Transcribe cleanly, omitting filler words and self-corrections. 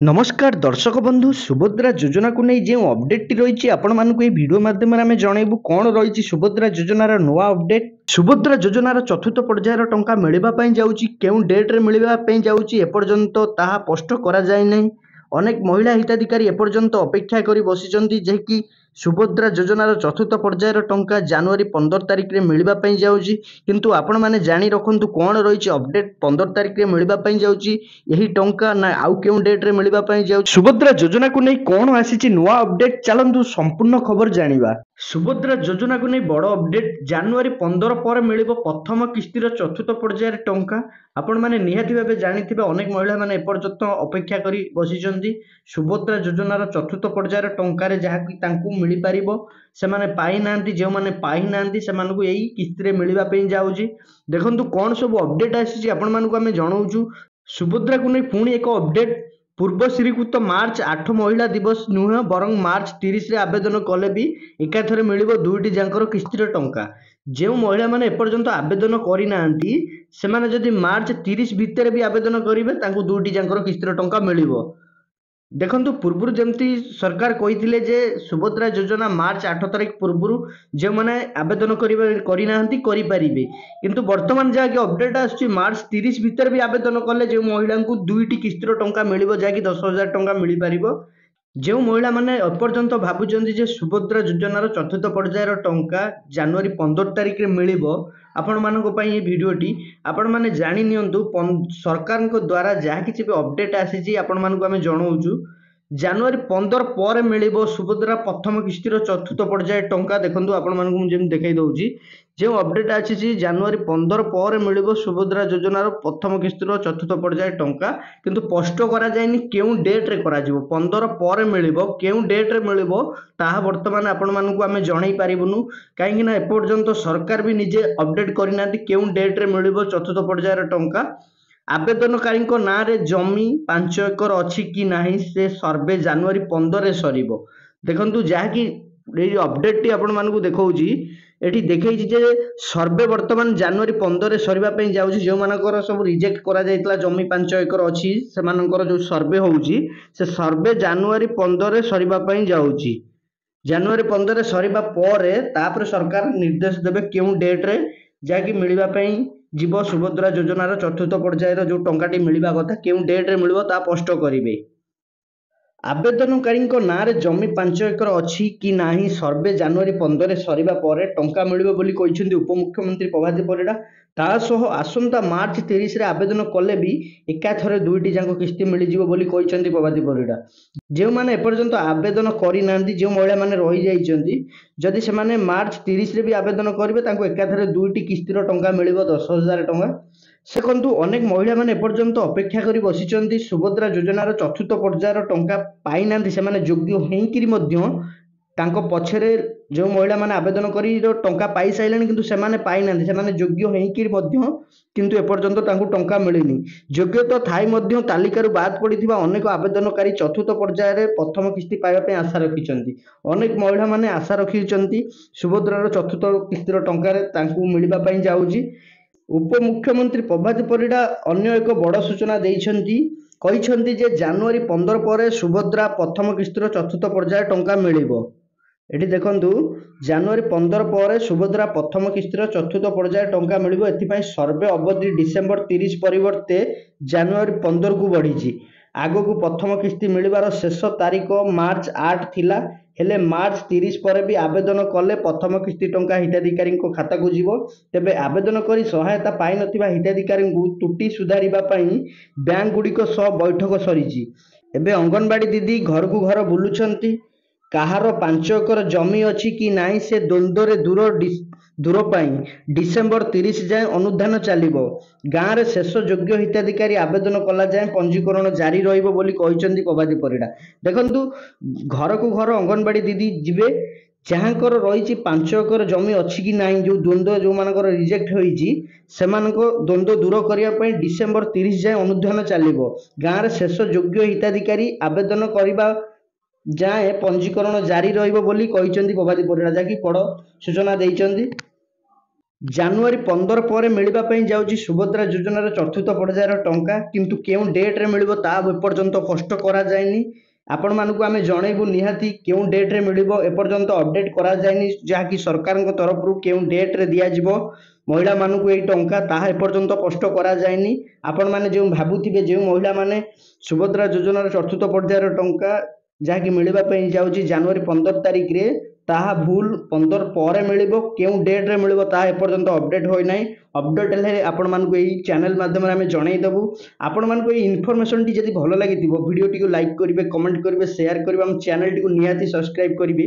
नमस्कार दर्शक बंधु सुभद्रा योजना को नहीं जो अपडेट रही आपण भिडियो माध्यम आम जनइबू कौन रही सुभद्रा योजनार नुआ अपडेट। सुभद्रा योजनार चतुर्थ पर्यायर टंका मिलवाई जाऊँगी केउं डेट्रे मिलवाई जाऊँगी एपर्यंत ताहा स्पष्ट करा जाए नहीं। अनेक महिला हिताधिकारी एपर्यंत अपेक्षा कर बसी जे कि सुभद्रा योजनार चतुर्थ पर्यायर टंका जनवरी 15 तारिख में मिलवाई जाऊँगी किंतु आपण मैंने जानी रखु कौन रही अपडेट 15 तारिख में मिलवाई जाऊँगी यही टंका ना आउ क्यों डेट्रे मिलवाई जाऊँ। सुभद्रा योजना को नहीं कौन आसी नुआ अपडेट चलतु संपूर्ण खबर जानिबा। सुभद्रा योजना को नहीं बड़ अपडेट जनवरी 15 पर मिल प्रथम किस्तिर चतुर्थ पर्यायर टंका। आपण मैंने निहाती भावे जानिथिबे अनेक महिला माने एपर्यंत अपेक्षा करी बसिचंती सुभद्रा योजनार चतुर्थ पर्यायर टंकार जहाँकि तांकू मिल पारिबो सेमाने पाई नांती जो माने पाई नांती सेमानकु एई किस्तिरे मिलवा पई जाउची। देखंतु कोन सब अपडेट आसी आपण मानकु आमे जणाउछु। सुभद्रा को नहीं पुणी एक अपडेट पूर्व स्वीकृत मार्च 8 महिला दिवस नुह बरं मार्च 30 रे आवेदन कले भी एकाथरे मिलिबो दुईटी जांकर किस्तिर टंका। जो महिला माने एपर्यंत आवेदन करि नांती सेमाने जदि मार्च 30 भितर भी आवेदन करिवे तांकु दुईटी जांकर किस्तिर टंका मिलिबो। देखंतु पूर्व जमती सरकार कही जे सुभद्रा योजना मार्च 8 तारिख पूर्व जो मैंने आवेदन करें किंतु वर्तमान जहाँकि अपडेट आसुची मार्च 30 भितर भी आवेदन कले जो महिला को दुईटी किस्तिर टंका मिल जहाँकि 10,000 टंका मिल पार। जो महिला माने एपर्यंत भावुंट जे सुभद्रा योजनार चतुर्थ पर्यायर टंका जनवरी 15 तारिख में मिल आपण मान भिडियोटी आपण मैंने जानी नियंतु सरकार द्वारा जहाँ किसी भी अपडेट आसी आपण मानक आम जनाऊँ जनवरी 15 पर मिल सुभद्रा प्रथम किस्तिर चतुर्थ पर्यायर टंका। देखो आपण मानक देखई दौची जो अपडेट आसी जनवरी 15 पर मिल सुभद्रा योजनार प्रथम किस्तिर चतुर्थ पर्यायर टंका किंतु स्पष्ट करा जायनि केउं डेट रे करा जिवो 15 पर मिल केउं डेट रे मिल ताहा वर्तमान आपण मानक आम जणई पारिबुनु कहीं ना एपर्यंत सरकार भी निजे अपडेट करना केउं डेट रे मिल चतुर्थ पर्यायर टंका। आवेदनकारी ना रे जमी 5 एकर अच्छी कि नहीं से सर्वे जनवरी 15 रे सरीबो। देखंतु जहाँकि अपडेट टी आपण मानकु देखौची एठी देखैछि जे सर्वे वर्तमान जनवरी 15 रे सरीबा पई जाउछि। जो मानकर सब रिजेक्ट करा जायतला जमी 5 एकर अछि सेमानकर जो सर्वे होउछि से सर्वे जनवरी 15 रे सरीबा पई जाउछि। जनवरी 15 रे सरीबा पर तापर सरकार निर्देश देबे केउं डेट रे जाकि मिलवा पई जीव सुभद्रा योजनार चतुर्थ पर्यायर जो टंकाटी मिलवा कथा केउं डेट रे मिलबो ता स्पष्ट करिवे। आवेदनकारी ना रे जमी 5 एकर अच्छी कि नहीं सर्वे जनवरी 15 सरीबा पर टंका मिलिबो बोली कहिसेंती उपमुख्यमंत्री प्रभाती परिडा। तासह आसंता मार्च 30 रे आवेदन कले भी एकाथरे दुईटी जांको किस्ती मिल जिवो बोली कहिसेंती प्रभाती परिडा। जो माने एपर्यंत आवेदन करि नांती जो महिला माने रहि जाइछंती जदि से माने मार्च 30 रे भी आवेदन करिवे तांको एकाथरे दुईटी किस्तीर टंका मिलिबो 10,000 टंका। देखु अनेक महिला माने एपर्यंत अपेक्षा करी बसिचंती सुभद्रा योजनार चतुर्थ पर्यायर टंका पाई नांती सेमाने योग्य हेइकिरी मध्य तांको पछरे जो महिला माने आवेदन करी टंका पाई साइलेन किंतु सेमाने पाई नांती सेमाने योग्य हेइकिरी मध्य किंतु एपर्यंत तांको टंका मिलिनी। योग्य तो थाई मध्य तालिकारु बाद पड़िथिबा अनेक आवेदनकारी चतुर्थ पर्यायर प्रथम किस्ती पाइबा पई आशा रखिचंती। अनेक महिला माने आशा रखिचंती सुभद्रार चतुर्थ किस्तीर टंका तांको मिलबा पई जाउची। उपमुख्यमंत्री प्रभाती परिडा अन्य एक बड़ सूचना देइछंती जे जनवरी 15 पर सुभद्रा प्रथम किस्तिर चतुर्थ पर्यायर टंका मिलिबो। एठी देखंतु जनवरी 15 पर सुभद्रा प्रथम किस्तिर चतुर्थ पर्यायर टंका मिलिबो। एथिपाई सर्वे अवधि डिसेंबर 30 परिवर्ते जनवरी 15 को बढ़ीची। आगो को प्रथम किस्ती मिलबार शेष तारीख मार्च 8 थिला हेले मार्च 30 पर भी आवेदन कले प्रथम किस्ती टंका हिताधिकारी खाता को जीवो। तेबे आवेदन करी सहायता पाई नथिबा हिताधिकारी त्रुटि सुधारिबा पई बैंक गुड़िक सह बैठक सरीची। एबे अंगनवाड़ी दीदी घर को घर बुलुछंती कहार 5 एकर जमी अच्छी कि नहीं से द्वंद्व दूर पाई डिसेंबर 30 जाए अनुधान चलिबो। गाँव रे शेष योग्य हिताधिकारी आवेदन कला जाए पंजीकरण जारी रहिबो बोली कहिसंती प्रभाती परिडा। देखंतु घर को घर अंगनवाड़ी दीदी जिबे जहाँकर रही 5 एकर जमी अच्छी कि नहीं जो द्वंद्व जो मानकर रिजेक्ट होईची सेमानको द्वंद्व दूर करिया पई डिसेंबर 30 जाए अनुधान चलिबो। गाँव रे शेष योग्य हिताधिकारी आवेदन करिबा जाए पंजीकरण जारी रहिबो बोली कहिसंती प्रभाती परिडा जाकि बड़ सूचना देइचंती। ଜାନୁଆରୀ 15 ପରେ ମିଳିବା ପାଇଁ ଯାଉଛି ସୁଭଦ୍ରା ଯୋଜନାର ଚତୁର୍ଥ ପର୍ଯ୍ୟାୟର ଟଙ୍କା, କିନ୍ତୁ କେଉଁ ଡେଟ୍ରେ ମିଳିବ ତାହା ଏପର୍ଯ୍ୟନ୍ତ ସ୍ପଷ୍ଟ କରାଯାଇନି। ଆପଣମାନଙ୍କୁ ଆମେ ଜଣେଇବୁ ନିହାତି କେଉଁ ଡେଟ୍ରେ ମିଳିବ, ଏପର୍ଯ୍ୟନ୍ତ ଅପଡେଟ୍ କରାଯାଇନି, ଯାହାକି ସରକାରଙ୍କ ତରଫରୁ କେଉଁ ଡେଟ୍ରେ ଦିଆଯିବ ମହିଳାମାନଙ୍କୁ ଏହି ଟଙ୍କା ତାହା ଏପର୍ଯ୍ୟନ୍ତ ସ୍ପଷ୍ଟ କରାଯାଇନି। ଆପଣମାନେ ଯେଉଁ ଭାବୁଥିବେ ଯେଉଁ ମହିଳାମାନେ ସୁଭଦ୍ରା ଯୋଜନାର ଚତୁର୍ଥ ପର୍ଯ୍ୟାୟର ଟଙ୍କା ଯାହାକି ମିଳିବା ପାଇଁ ଯାଉଛି ଜାନୁଆରୀ 15 ତାରିଖରେ, ତାହା ଭୁଲ। 15 ପରେ ମିଳିବ, କେଉଁ ଡେଟ୍ରେ ମିଳିବ ତାହା ଏପର୍ଯ୍ୟନ୍ତ ଅପଡେଟ୍ ହୋଇନାହିଁ। ଅପଡେଟ୍ ହେଲେ ଆପଣମାନଙ୍କୁ ଏହି ଚ୍ୟାନେଲ ମାଧ୍ୟମରେ ଆମେ ଜଣାଇଦେବୁ। ଆପଣମାନଙ୍କୁ ଏହି ଇନଫର୍ମେସନଟି ଯଦି ଭଲ ଲାଗିଥିବ ଭିଡ଼ିଓଟିକୁ ଲାଇକ୍ କରିବେ, କମେଣ୍ଟ କରିବେ, ସେୟାର କରିବେ, ଆମ ଚ୍ୟାନେଲଟିକୁ ନିହାତି ସବସ୍କ୍ରାଇବ୍ କରିବେ।